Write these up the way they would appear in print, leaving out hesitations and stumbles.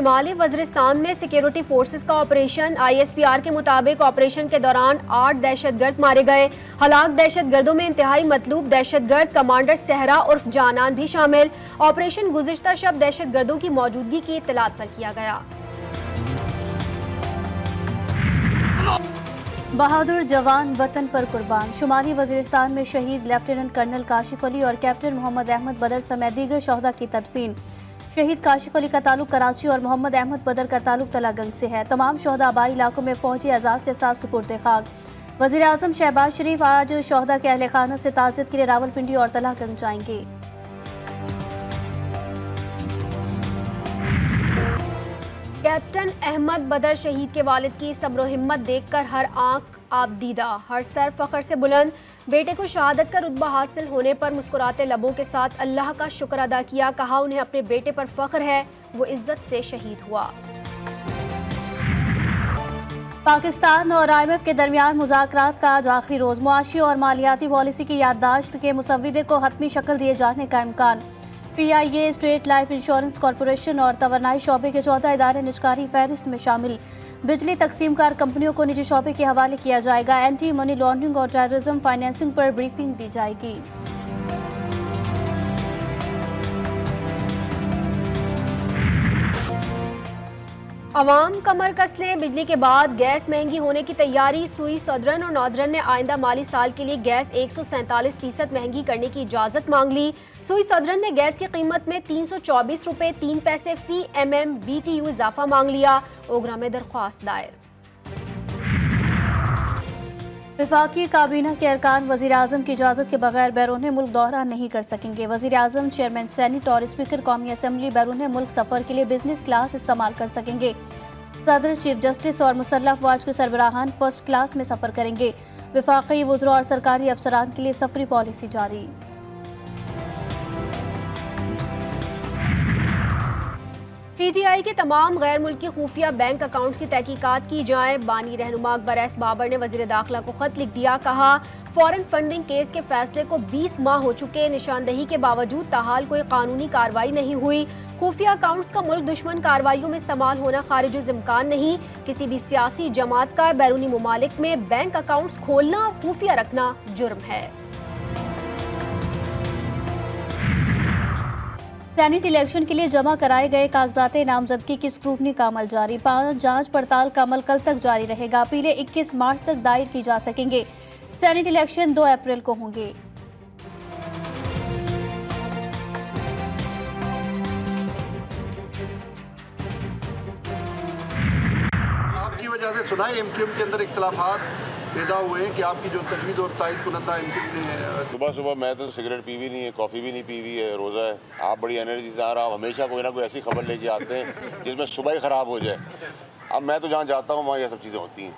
शुमाली वज़ीरिस्तान में security forces का operation. ISPR के मुताबिक ऑपरेशन के दौरान 8 दहशतगर्द मारे गए। हलाक दहशतगर्दों में इंतहाई मतलूब दहशतगर्द कमांडर सहरा उर्फ जानान भी शामिल। ऑपरेशन गुज़िश्ता शब दहशतगर्दों की मौजूदगी की इत्तलात पर किया गया। बहादुर जवान वतन पर कुर्बान। शुमाली वज़ीरिस्तान में शहीद लेफ्टिनेंट कर्नल काशिफ अली और कैप्टन मोहम्मद अहमद बदर समेत दीगर शोहदा की तदफीन। शहीद काशिफ अली का ताल्लुक कराची और मोहम्मद अहमद बदर का ताल्लुक तलागंग से है। तमाम शोहदा आबाई इलाकों में फौजी एजाज के साथ सुपुर्द खाक। वज़ीर आज़म शहबाज शरीफ आज शोहदा के अहले खाना से ताज़ियत के लिए रावलपिंडी और तलागंग जाएंगे। कैप्टन अहमद बदर शहीद के वालिद की सब्र व हिम्मत देखकर हर आंख आबदीदा, हर सर फख्र से बुलंद। बेटे को शहादत का रुतबा हासिल होने पर मुस्कुराते लबों के साथ अल्लाह का शुक्र अदा किया। कहा उन्हें अपने बेटे पर फख्र है, वो इज्जत से शहीद हुआ। पाकिस्तान और IMF के दरमियान मुज़ाकरात का आज आखिरी रोज। मुआशी और मालियाती पॉलिसी की याददाश्त के मुसव्विदे को हतमी शक्ल दिए जाने का इम्कान। PIA, state life insurance corporation और तवानाई शोबे के 14 इदारे निजकारी फहरिस्त में शामिल। बिजली तकसीमकार कंपनियों को निजी शोबे के हवाले किया जाएगा। एंटी मनी लॉन्ड्रिंग और टेररिज्म फाइनेंसिंग पर ब्रीफिंग दी जाएगी। अवाम कमर कस लें, बिजली के बाद गैस महंगी होने की तैयारी। सुई सदरन और नॉर्दर्न ने आइंदा माली साल के लिए गैस 147% महंगी करने की इजाजत मांग ली। सुई सदरन ने गैस की कीमत में 324 रुपए 3 पैसे फी MMBTU इजाफा मांग लिया। ओगरा में दरख्वास्त दायर। वफाकी काबीना के अरकान वज़ीर आज़म की इजाज़त के बगैर बैरून मुल्क दौरा नहीं कर सकेंगे। वज़ीर आज़म, चेयरमैन सेनेट और स्पीकर कौमी असम्बली बैरून मुल्क सफ़र के लिए बिजनेस क्लास इस्तेमाल कर सकेंगे। सदर, चीफ जस्टिस और मुसल्लह अफवाज के सरबराहान फर्स्ट क्लास में सफ़र करेंगे। वफाकी वज़रा और सरकारी अफसरान के लिए सफरी पॉलिसी जारी। PTI के तमाम गैर मुल्की खुफिया बैंक अकाउंट्स की तहकीकात की जाए। बानी रहनुमा अकबर एस बाबर ने वज़ीर दाखिला को खत लिख दिया। कहा फॉरेन फंडिंग केस के फैसले को 20 माह हो चुके, निशानदही के बावजूद ताहाल कोई कानूनी कार्रवाई नहीं हुई। खुफिया अकाउंट्स का मुल्क दुश्मन कार्रवाइयों में इस्तेमाल होना खारिज इम्कान नहीं। किसी भी सियासी जमात का बैरूनी ममालिक में बैंक अकाउंट्स खोलना और खुफिया रखना जुर्म है। सेनेट इलेक्शन के लिए जमा कराए गए कागजात नामजदगी की स्क्रूटनी का अमल जारी। 5 जांच पड़ताल का अमल कल तक जारी रहेगा। अपीलें 21 मार्च तक दायर की जा सकेंगे। सेनेट इलेक्शन 2 अप्रैल को होंगे। आपकी वजह से सुना है MQM के अंदर इख्तिलाफात पैदा हुए हैं कि आपकी जो तजवीज़ और तायद कुनंदा MQM ने सुबह मैं तो सिगरेट पी भी नहीं है, कॉफ़ी भी नहीं पी हुई है, रोज़ा है। आप बड़ी एनर्जी से आ रहा, आप हमेशा कोई ना कोई ऐसी खबर लेके आते हैं जिसमें सुबह ही ख़राब हो जाए। अब मैं तो जहाँ जाता हूँ वहाँ ये सब चीज़ें होती हैं।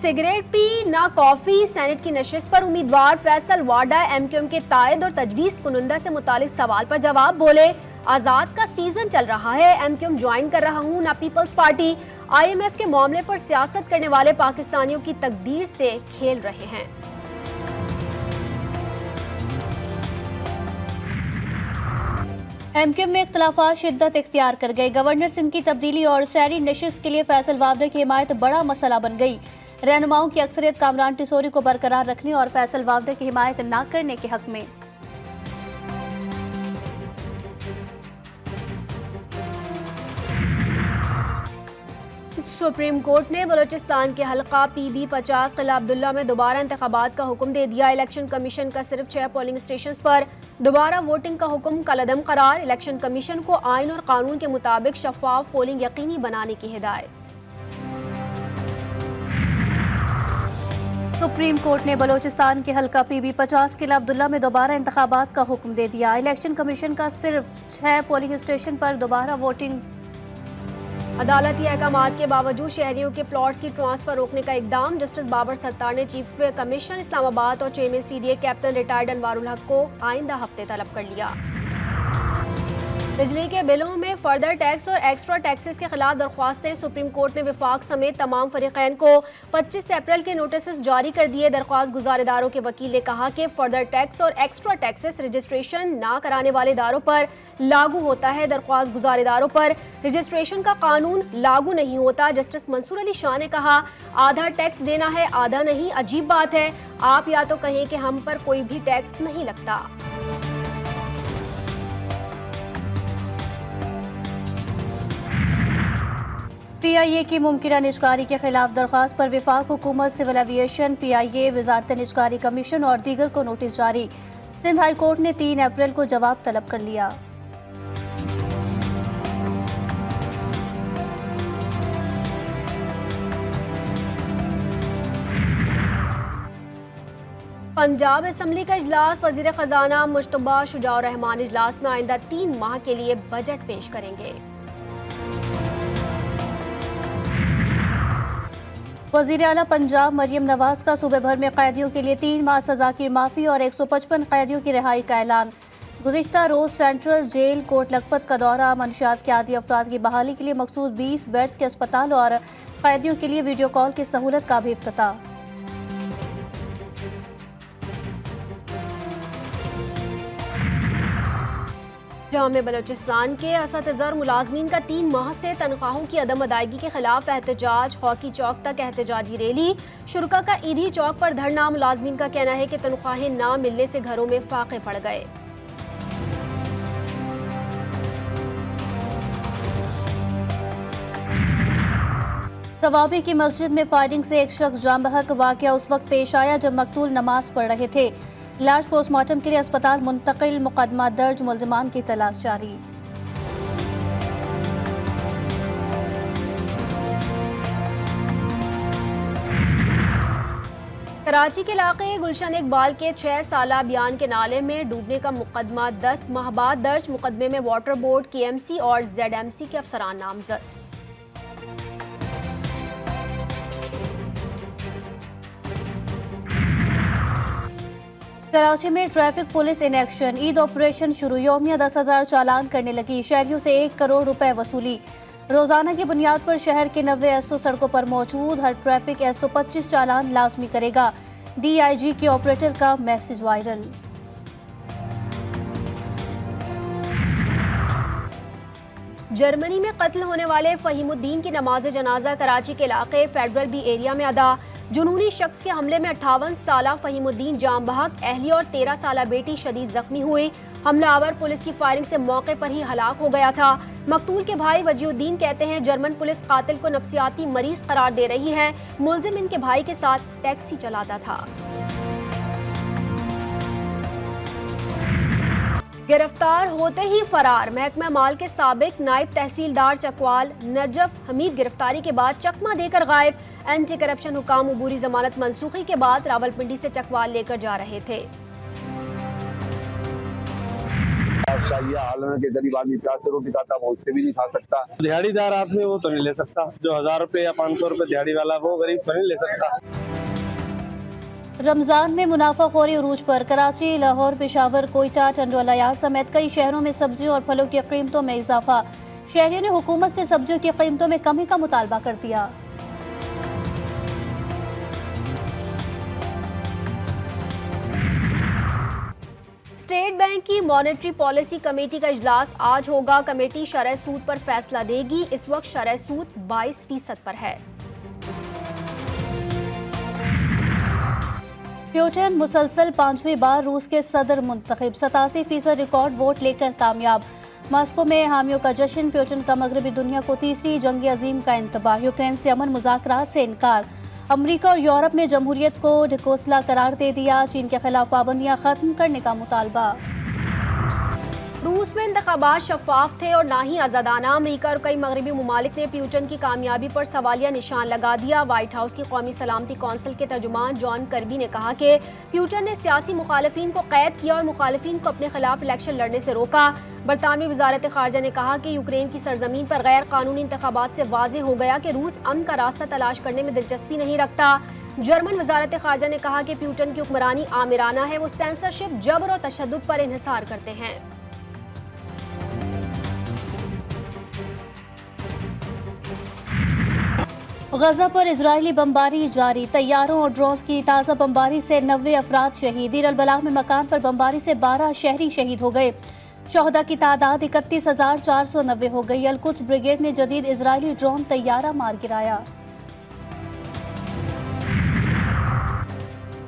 सिगरेट पी ना कॉफी। सेनेट की नशिस्त पर उम्मीदवार फैसल वाडा MQM के तायद और तजवीज़ कुनंदा से मुतालिक सवाल पर जवाब बोले। आज़ाद का सीजन चल रहा है, MQM ज्वाइन कर रहा हूँ ना पीपल्स पार्टी। IMF के मामले पर सियासत करने वाले पाकिस्तानियों की तकदीर से खेल रहे हैं। MQM में इख्तिलाफात शिद्दत इख्तियार कर गए। गवर्नर सिंध की तब्दीली और सैरी नशिस्त के लिए फैसल वावडा की हिमायत बड़ा मसला बन गई। रहनुमाओं की अक्सरियत कामरान टिसोरी को बरकरार रखने और फैसल वावडा की हिमायत न करने के हक में। सुप्रीम कोर्ट ने बलोचिस्तान के हल्का PB-50 किला अब्दुल्ला में दोबारा इंतखाबात का हुक्म दे दिया। इलेक्शन कमीशन का सिर्फ 6 पोलिंग स्टेशन पर दोबारा वोटिंग का हुक्म कलअदम करार। इलेक्शन कमीशन को आइन और कानून के मुताबिक शफाफ पोलिंग यकीनी बनाने की हिदायत। सुप्रीम कोर्ट ने बलोचिस्तान के हल्का PB-50 किला अब्दुल्ला में दोबारा इंतखाबात का हुक्म दे दिया। इलेक्शन कमीशन का सिर्फ 6 पोलिंग स्टेशन पर दोबारा वोटिंग। अदालती अहकामात के बावजूद शहरियों के प्लॉट्स की ट्रांसफर रोकने का इकदाम। जस्टिस बाबर सत्तार ने चीफ कमिश्नर इस्लामाबाद और chairman CDA captain retired Anwarul हक को आइंदा हफ्ते तलब कर लिया। बिजली के बिलों में फर्दर टैक्स और एक्स्ट्रा टैक्सेस के खिलाफ दरख्वास्तें। सुप्रीम कोर्ट ने विफाक समेत तमाम फरीकैन को 25 अप्रैल के नोटिस जारी कर दिए। दरख्वास्त गुजारेदारों के वकील ने कहा कि फर्दर टैक्स और एक्स्ट्रा टैक्सेस रजिस्ट्रेशन ना कराने वाले इदारों पर लागू होता है। दरख्वास्त गुजारेदारों पर रजिस्ट्रेशन का कानून लागू नहीं होता। जस्टिस मंसूर अली शाह ने कहा, आधा टैक्स देना है आधा नहीं, अजीब बात है। आप या तो कहें कि हम पर कोई भी टैक्स नहीं लगता। PIA की मुमकिना निजकारी के खिलाफ दरख्वास्त पर विफाक हुकूमत, सिविल एविएशन, PIA, वजारत निजकारी कमीशन और दीगर को नोटिस जारी। सिंध हाई कोर्ट ने 3 अप्रैल को जवाब तलब कर लिया। पंजाब असम्बली का इजलास, वजीर खजाना मुश्तबा शुजाउर रहमान इजलास में आइंदा 3 माह के लिए बजट पेश करेंगे। वज़ीर आला पंजाब मरियम नवाज का सूबे भर में कैदियों के लिए 3 माह सजा की माफ़ी और 155 कैदियों की रिहाई का ऐलान। गुज़िश्ता रोज़ सेंट्रल जेल कोट लखपत का दौरा। मंशियात के आदी अफराद की बहाली के लिए मखसूस 20 बेड्स के अस्पताल और कैदियों के लिए वीडियो कॉल की सहूलत का भी इफ्तिताह। जामे बलोचिस्तान के असतज़र मुलाजमीन का 3 माह से तनख्वाहों की अदम अदायगी के खिलाफ एहतजाज। हॉकी चौक तक एहतजाजी रैली। शुरका का ईदी चौक पर धरना। मुलाजमीन का कहना है कि तनख्वाहें ना मिलने से घरों में फाके पड़ गए। तवाबी की मस्जिद में फायरिंग से एक शख्स जान बहक। वाकया उस वक्त पेश आया जब मकतूल नमाज पढ़ रहे थे। लाश पोस्टमार्टम के लिए अस्पताल मुंतकिल। मुकदमा दर्ज, मुल्जिमान की तलाश जारी। कराची के इलाके गुलशन इकबाल के 6 साला बयान के नाले में डूबने का मुकदमा 10 माह बाद दर्ज। मुकदमे में वाटर बोर्ड, KMC और ZMC के अफसरान नामजद। कराची में traffic police in action. Eid operation शुरू। यौमिया 10,000 चालान करने लगी। शहरियों से 1 करोड़ रुपए वसूली। रोजाना की बुनियाद पर शहर के 90 SO सड़कों पर मौजूद। हर ट्रैफिक SO 25 चालान लाजमी करेगा। DIG के ऑपरेटर का मैसेज वायरल। जर्मनी में कत्ल होने वाले फहीमुद्दीन की नमाज जनाजा कराची के इलाके फेडरल बी एरिया में अदा। जुनूनी शख्स के हमले में 58 साला फहीमुद्दीन जाम बहक, अहली और 13 साला बेटी शदीद जख्मी हुई। हमलावर पुलिस की फायरिंग से मौके पर ही हलाक हो गया था। मकतूल के भाई वजीउद्दीन कहते हैं जर्मन पुलिस कातिल को नफ्सियाती मरीज करार दे रही है। मुलजिम इनके भाई के साथ टैक्सी चलाता था। गिरफ्तार होते ही फरार। महकमा माल के साबिक नायब तहसीलदार चकवाल नजफ हमीद गिरफ्तारी के बाद चकमा देकर गायब। एंटी करप्शन हुकाम अबूरी जमानत मनसूखी के बाद रावलपिंडी से चकवाल लेकर जा रहे थे। के गरीब आदमी प्याज से रोटी खाता वो उससे भी नहीं खा सकता। दिहाड़ीदार आदमी वो तो नहीं ले सकता। जो 1000 रुपए या 500 रुपए दिहाड़ी वाला वो गरीब तो नहीं ले सकता। रमजान में मुनाफाखोरी उरूज पर। कराची, लाहौर, पेशावर, कोयटा, टंडोला यार्ड समेत कई शहरों में सब्जियों और फलों की कीमतों में इजाफा। शहरियों ने हुकूमत से सब्जियों की कीमतों में कमी का मुतालबा कर दिया। स्टेट बैंक की मॉनेटरी पॉलिसी कमेटी का इजलास आज होगा। कमेटी शरह सूद पर फैसला देगी। इस वक्त शरह सूद 22% पर है। प्यूटिन मुसलसल 5वीं बार रूस के सदर मुंतखब। 87% रिकॉर्ड वोट लेकर कामयाब। मॉस्को में हामियों का जश्न। प्यूटिन का मगरबी दुनिया को तीसरी जंग अजीम का इंतबाह। यूक्रेन से अमन मुज़ाकरात से इनकार। अमरीका और यूरोप ने जमहूरियत को ढकोसला करार दे दिया। चीन के खिलाफ पाबंदियां खत्म करने का मुतालबा। रूस में इंतखाबात शफाफ थे और ना ही आज़ादाना। अमरीका और कई मगरबी मुमालिक ने प्यूटन की कामयाबी पर सवालिया निशान लगा दिया। व्हाइट हाउस की कौमी सलामती कौंसिल के तर्जुमान जॉन कर्बी ने कहा कि प्यूटन ने सियासी मुखालिफिन को कैद किया और मुखालिफिन को अपने खिलाफ इलेक्शन लड़ने से रोका। बरतानवी वजारत खारजा ने कहा कि यूक्रेन की सरजमीन पर गैर कानूनी इंतखाबात से वाज़ेह हो गया कि रूस अमन का रास्ता तलाश करने में दिलचस्पी नहीं रखता। जर्मन वजारत खारजा ने कहा कि प्यूटन की हुक्मरानी आमिराना है। वो सेंसरशिप, जबर और तशद्दुद पर इन्हिसार करते हैं। गजा पर इजरायली बमबारी जारी, तैयारों और ड्रोन्स की ताज़ा बमबारी से 90 अफराद शहीद। दीर अल-बलाह में मकान पर बमबारी से 12 शहरी शहीद हो गए। शहदा की तादाद 31,490 हो गई। अल-कुद्स ब्रिगेड ने जदीद इजरायली ड्रोन तैयारा मार गिराया।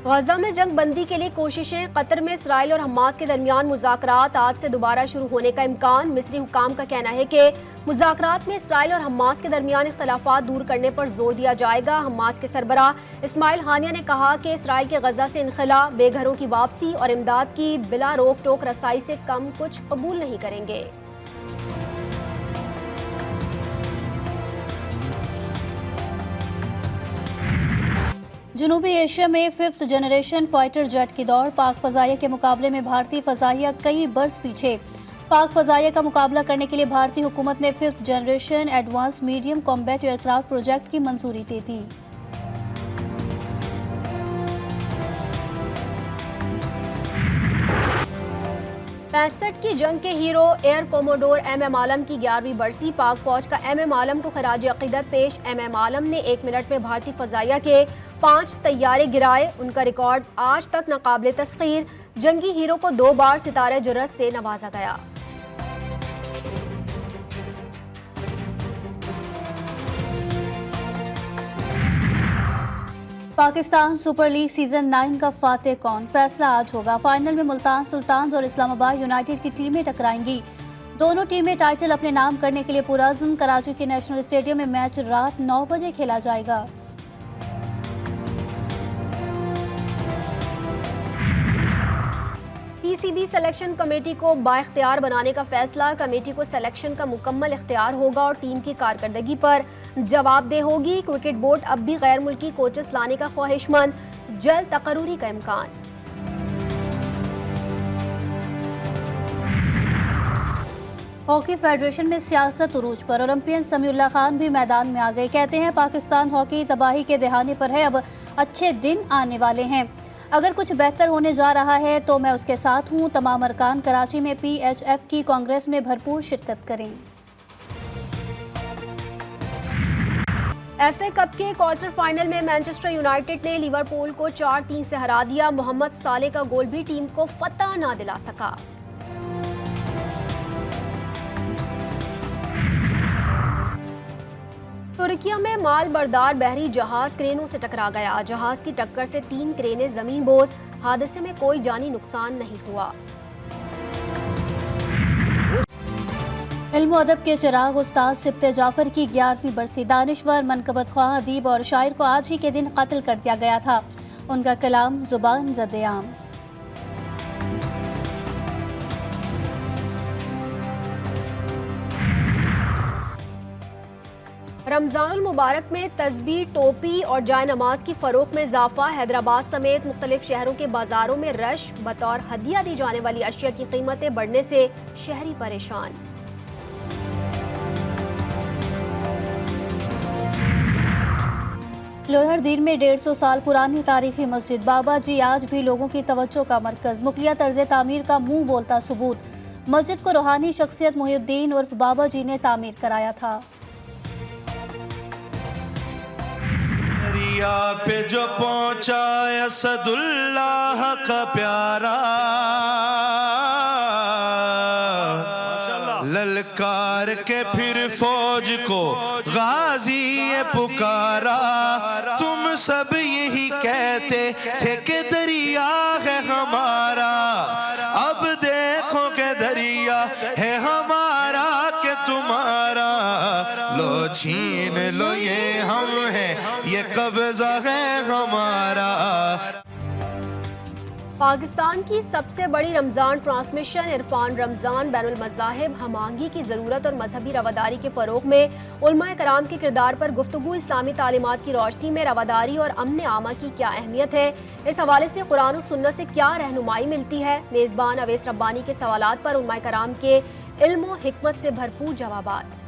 गजा में जंग बंदी के लिए कोशिशें, कतर में इसराइल और हमास के दरमियान मुज़ाकरात आज से दोबारा शुरू होने का इम्कान। मिस्री हुकाम का कहना है कि मुज़ाकरात में इसराइल और हमास के दरमियान इख्तलाफात दूर करने पर जोर दिया जाएगा। हमास के सरबराह इस्माइल हानिया ने कहा कि इसराइल के गजा से इनखला, बेघरों की वापसी और इमदाद की बिला रोक टोक रसाई से कम कुछ कबूल नहीं करेंगे। जनूबी एशिया में 5th जनरेशन फाइटर जेट की दौड़, पाक फजाइया के मुकाबले में भारतीय फजाइया कई बरस पीछे। पाक फजाइया का मुकाबला करने के लिए भारतीय हुकूमत ने 5th generation advance medium combat aircraft project की मंजूरी दे दी। पैंसठ की जंग के हीरो एयर कोमोडोर MM आलम की 11वीं बरसी। पाक फौज का MM आलम को खराज अकीदत पेश। MM आलम ने 1 मिनट में भारतीय फजाइया के 5 तैयारे गिराए। उनका रिकॉर्ड आज तक नाकाबिले तस्खीर। जंगी हीरो को 2 बार सितारे जुर्रत से नवाजा गया। पाकिस्तान सुपर लीग सीजन 9 का फातेह कौन, फैसला आज होगा। फाइनल में मुल्तान सुल्तान्स और इस्लामाबाद यूनाइटेड की टीमें टकराएंगी। दोनों टीमें टाइटल अपने नाम करने के लिए पुरअज़्म। कराची के नेशनल स्टेडियम में मैच रात 9 बजे खेला जाएगा। PCB सिलेक्शन कमेटी को बाइख्तियार बनाने का फैसला। कमेटी को सिलेक्शन का मुकम्मल इख्तियार होगा और टीम की कारकर्दगी पर जवाबदेह होगी। क्रिकेट बोर्ड अब भी गैर मुल्की कोचेस लाने का ख्वाहिशमंद, जल्द तकर्रूरी का इम्कान। हॉकी फेडरेशन में सियासत उरूज पर, ओलंपियन समीउल्लाह खान भी मैदान में आ गए। कहते हैं पाकिस्तान हॉकी तबाही के दहाने पर है, अब अच्छे दिन आने वाले हैं। अगर कुछ बेहतर होने जा रहा है तो मैं उसके साथ हूँ। तमाम अरकान कराची में PHF की कांग्रेस में भरपूर शिरकत करें। FA कप के क्वार्टर फाइनल में मैनचेस्टर यूनाइटेड ने लिवरपूल को 4-3 से हरा दिया। मोहम्मद साले का गोल भी टीम को फतह ना दिला सका। तुर्किया में माल बरदार बहरी जहाज क्रेनों से टकरा गया। जहाज की टक्कर से 3 क्रेनें जमीन बोझ। हादसे में कोई जानी नुकसान नहीं हुआ। इल्म अदब के चिराग उस्ताद सिब्ते जाफर की 11वीं बरसी। दानिश्वर, मनकबत ख्वाह, अदीब और शायर को आज ही के दिन कत्ल कर दिया गया था। उनका कलाम जुबान ज़द-ए-आम। रमजानुल मुबारक में तस्बीह, टोपी और जाय नमाज की फरोख्त में इजाफा। हैदराबाद समेत मुख्तलिफ शहरों के बाजारों में रश। बतौर हदिया दी जाने वाली अशिया की कीमतें बढ़ने से शहरी परेशान। लोहरदीन में 150 साल पुरानी तारीखी मस्जिद बाबा जी आज भी लोगों की तवज्जो का मरकज। मुगलिया तर्ज तामीर का मुंह बोलता सबूत। मस्जिद को रूहानी शख्सियत मुहिउद्दीन उर्फ बाबा जी ने तामीर कराया था। दरिया पे जो पहुंचा असदुल्लाह का प्यारा, ललकार के फिर फौज को गाजी पुकारा। तुम सब यही कहते थे कि दरिया है हमारा, अब देखो के दरिया है हमारा के तुम्हारा। लो छीन लो ये हम है, ये कब्जा है हमारा। पाकिस्तान की सबसे बड़ी रमज़ान ट्रांसमिशन इरफान रमज़ान बैनुल मज़ाहिब, हम आहंगी की ज़रूरत और मजहबी रवादारी के फ़रोग़ में उलमाए कराम के किरदार पर गुफ्तगू। इस्लामी तालीमात की रोशनी में रवादारी और अमन आमा की क्या अहमियत है, इस हवाले से कुरान और सुन्नत से क्या रहनुमाई मिलती है। मेज़बान अवैस रब्बानी के सवालात पर उलमाए कराम के इल्म व हिकमत से भरपूर जवाबात।